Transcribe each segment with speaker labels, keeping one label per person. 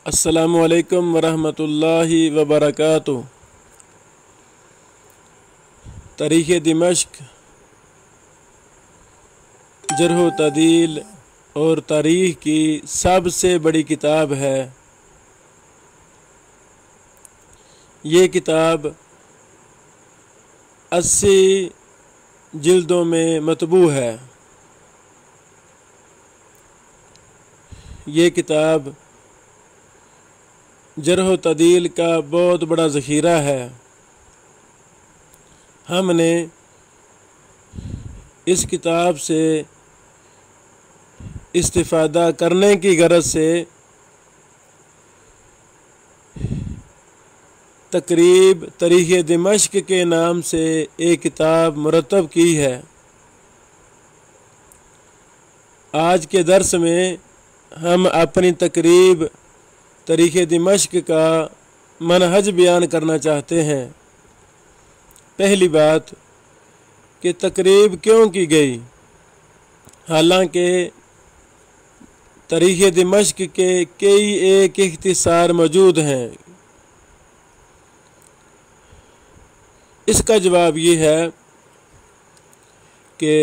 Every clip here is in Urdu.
Speaker 1: السلام علیکم ورحمۃ اللہ وبرکاتہ۔ تاریخ دمشق جرح و تعدیل اور تاریخ کی سب سے بڑی کتاب ہے۔ یہ کتاب 80 جلدوں میں مطبوع ہے۔ یہ کتاب جرح و تعدیل کا بہت بڑا ذخیرہ ہے۔ ہم نے اس کتاب سے استفادہ کرنے کی غرض سے تقریب تاریخ دمشق کے نام سے ایک کتاب مرتب کی ہے۔ آج کے درس میں ہم اپنی تقریب تاریخ دمشق کا منہج بیان کرنا چاہتے ہیں۔ پہلی بات کہ تقریب کیوں کی گئی؟ حالانکہ تاریخ دمشق کے کئی ایک اختصار موجود ہیں۔ اس کا جواب یہ ہے کہ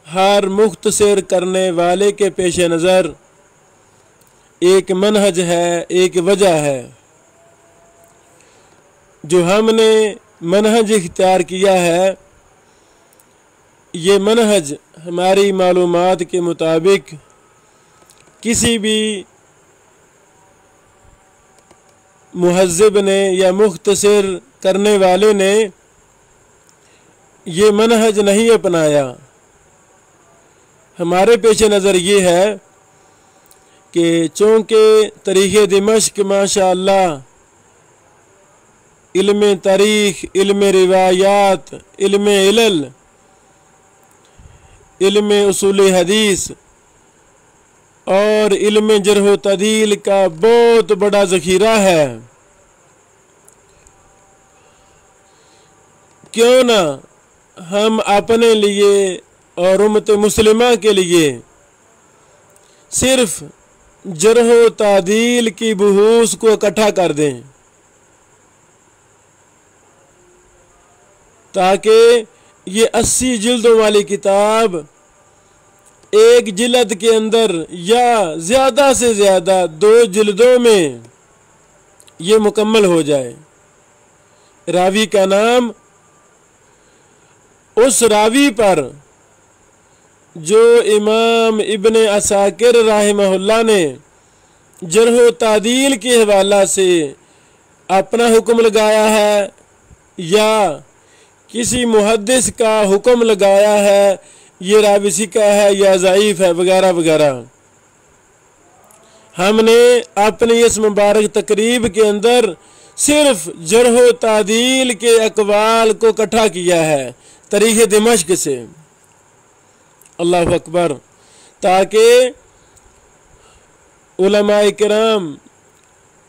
Speaker 1: ہر مختصر کرنے والے کے پیش نظر ایک منہج ہے، ایک وجہ ہے۔ جو ہم نے منہج اختیار کیا ہے، یہ منہج ہماری معلومات کے مطابق کسی بھی مہذب نے یا مختصر کرنے والے نے یہ منہج نہیں اپنایا۔ ہمارے پیش نظر یہ ہے کہ چونکہ تاریخ دمشق ماشاءاللہ علم تاریخ، علم روایات، علم علل، علم اصول حدیث اور علم جرح و تعدیل کا بہت بڑا ذخیرہ ہے، کیوں نہ ہم اپنے لیے اور امت مسلمہ کے لیے صرف جرح و تعدیل کی بحوث کو اکٹھا کر دیں، تاکہ یہ 80 جلدوں والی کتاب ایک جلد کے اندر یا زیادہ سے زیادہ 2 جلدوں میں یہ مکمل ہو جائے۔ راوی کا نام اس راوی پر جو امام ابن عساکر رحمہ اللہ نے جرح و تعدیل کے حوالہ سے اپنا حکم لگایا ہے یا کسی محدث کا حکم لگایا ہے، یہ راوی ثقہ ہے یا ضعیف ہے وغیرہ وغیرہ۔ ہم نے اپنی اس مبارک تقریب کے اندر صرف جرح و تعدیل کے اقوال کو اکٹھا کیا ہے تاریخ دمشق سے۔ اللہ اکبر! تاکہ علماء کرام،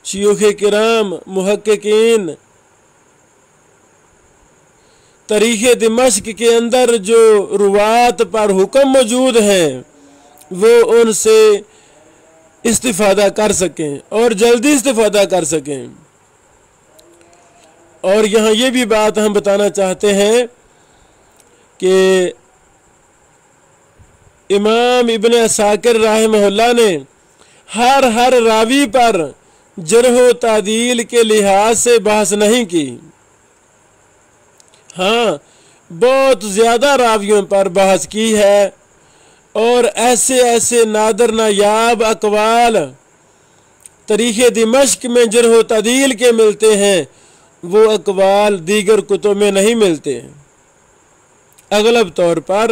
Speaker 1: شیوخ کرام، محققین تاریخ دمشق کے اندر جو روات پر حکم موجود ہیں وہ ان سے استفادہ کر سکیں اور جلدی استفادہ کر سکیں۔ اور یہاں یہ بھی بات ہم بتانا چاہتے ہیں کہ امام ابن عساکر رحمہ اللہ نے ہر راوی پر جرح و تعدیل کے لحاظ سے بحث نہیں کی۔ ہاں، بہت زیادہ راویوں پر بحث کی ہے اور ایسے نادر نایاب اقوال تاریخ دمشق میں جرح و تعدیل کے ملتے ہیں، وہ اقوال دیگر کتب میں نہیں ملتے۔ اغلب طور پر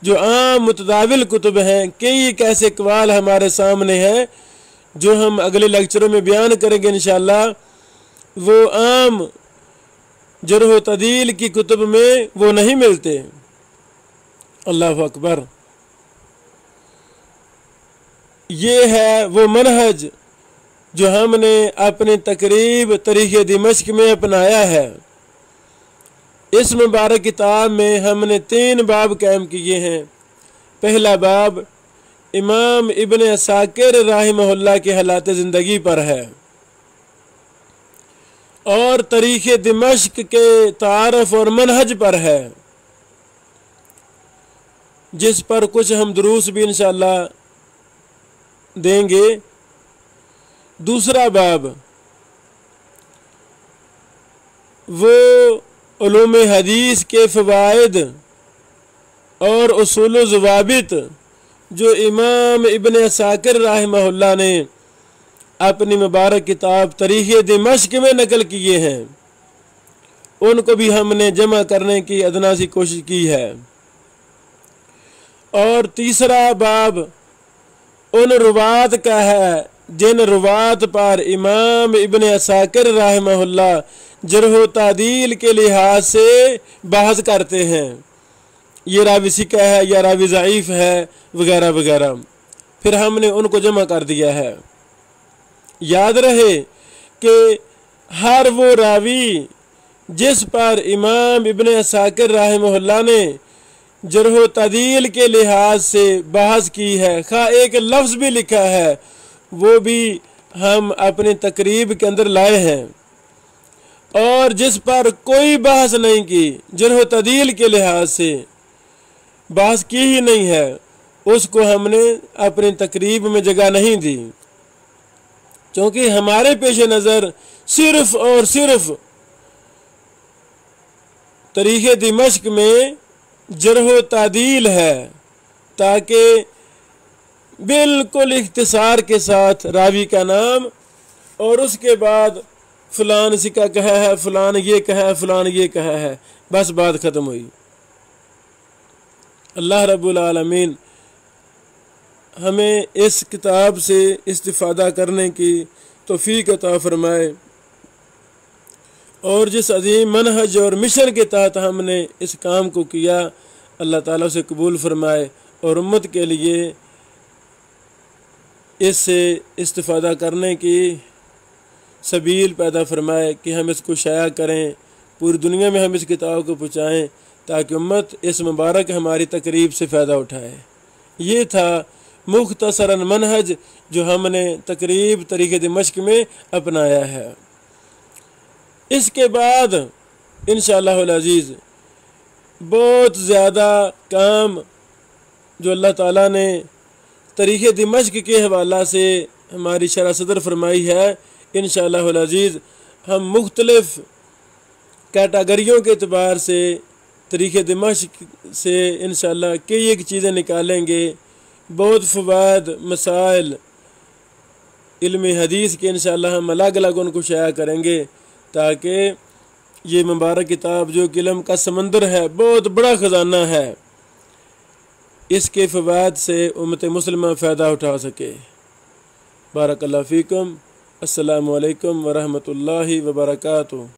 Speaker 1: جو عام متداول کتب ہیں، کئی ایک ایسے اقوال ہمارے سامنے ہیں جو ہم اگلے لیکچروں میں بیان کریں گے انشاءاللہ، وہ عام جرح و تعدیل کی کتب میں وہ نہیں ملتے۔ اللہ اکبر! یہ ہے وہ منہج جو ہم نے اپنی تقریب تاریخ دمشق میں اپنایا ہے۔ اس مبارک کتاب میں ہم نے 3 باب قائم کیے ہیں۔ پہلا باب امام ابن عساکر رحمہ کے حالات زندگی پر ہے اور تاریخ دمشق کے تعارف اور منہج پر ہے، جس پر کچھ ہم دروس بھی انشاءاللہ دیں گے۔ دوسرا باب وہ علوم حدیث کے فوائد اور اصول و ضوابط جو امام ابن عساکر رحمہ اللہ نے اپنی مبارک کتاب تاریخ دمشق میں نقل کیے ہیں، ان کو بھی ہم نے جمع کرنے کی ادنا سی کوشش کی ہے۔ اور تیسرا باب ان روات کا ہے جن روات پر امام ابن عساکر رحمہ اللہ جرح و تعدیل کے لحاظ سے بحث کرتے ہیں، یہ راوی ثقہ ہے یا راوی ضعیف ہے وغیرہ وغیرہ، پھر ہم نے ان کو جمع کر دیا ہے۔ یاد رہے کہ ہر وہ راوی جس پر امام ابن عساکر رحمہ اللہ نے جرح و تعدیل کے لحاظ سے بحث کی ہے، خواہ ایک لفظ بھی لکھا ہے، وہ بھی ہم اپنی تقریب کے اندر لائے ہیں، اور جس پر کوئی بحث نہیں کی، جرح و تعدیل کے لحاظ سے بحث کی ہی نہیں ہے، اس کو ہم نے اپنی تقریب میں جگہ نہیں دی، کیونکہ ہمارے پیش نظر صرف اور صرف تاریخ دمشق میں جرح و تعدیل ہے، تاکہ بالکل اختصار کے ساتھ راوی کا نام اور اس کے بعد فلان ثقہ کہا ہے، فلان یہ کہا ہے، فلان یہ کہا ہے، بس بات ختم ہوئی۔ اللہ رب العالمین ہمیں اس کتاب سے استفادہ کرنے کی توفیق عطا فرمائے، اور جس عظیم منہج اور مشن کے تحت ہم نے اس کام کو کیا، اللہ تعالیٰ سے قبول فرمائے اور امت کے لیے اس سے استفادہ کرنے کی سبیل پیدا فرمائے کہ ہم اس کو شائع کریں، پوری دنیا میں ہم اس کتاب کو پہنچائیں تاکہ امت اس مبارک ہماری تقریب سے فائدہ اٹھائے۔ یہ تھا مختصراً منہج جو ہم نے تقریب تاریخ دمشق میں اپنایا ہے۔ اس کے بعد انشاءاللہ العزیز بہت زیادہ کام جو اللہ تعالیٰ نے تاریخ دمشق کے حوالہ سے ہماری شرح صدر فرمائی ہے، انشاءاللہ العزیز ہم مختلف کیٹاگریوں کے اعتبار سے تاریخ دمشق سے انشاءاللہ کئی ایک چیزیں نکالیں گے، بہت فوائد مسائل علم حدیث کے انشاءاللہ ہم الگ الگ ان کو شائع کریں گے، تاکہ یہ مبارک کتاب جو علم کا سمندر ہے، بہت بڑا خزانہ ہے، اس کے فوائد سے امت مسلمہ فائدہ اٹھا سکے۔ بارک اللہ فیکم، السلام علیکم ورحمۃ اللہ وبرکاتہ۔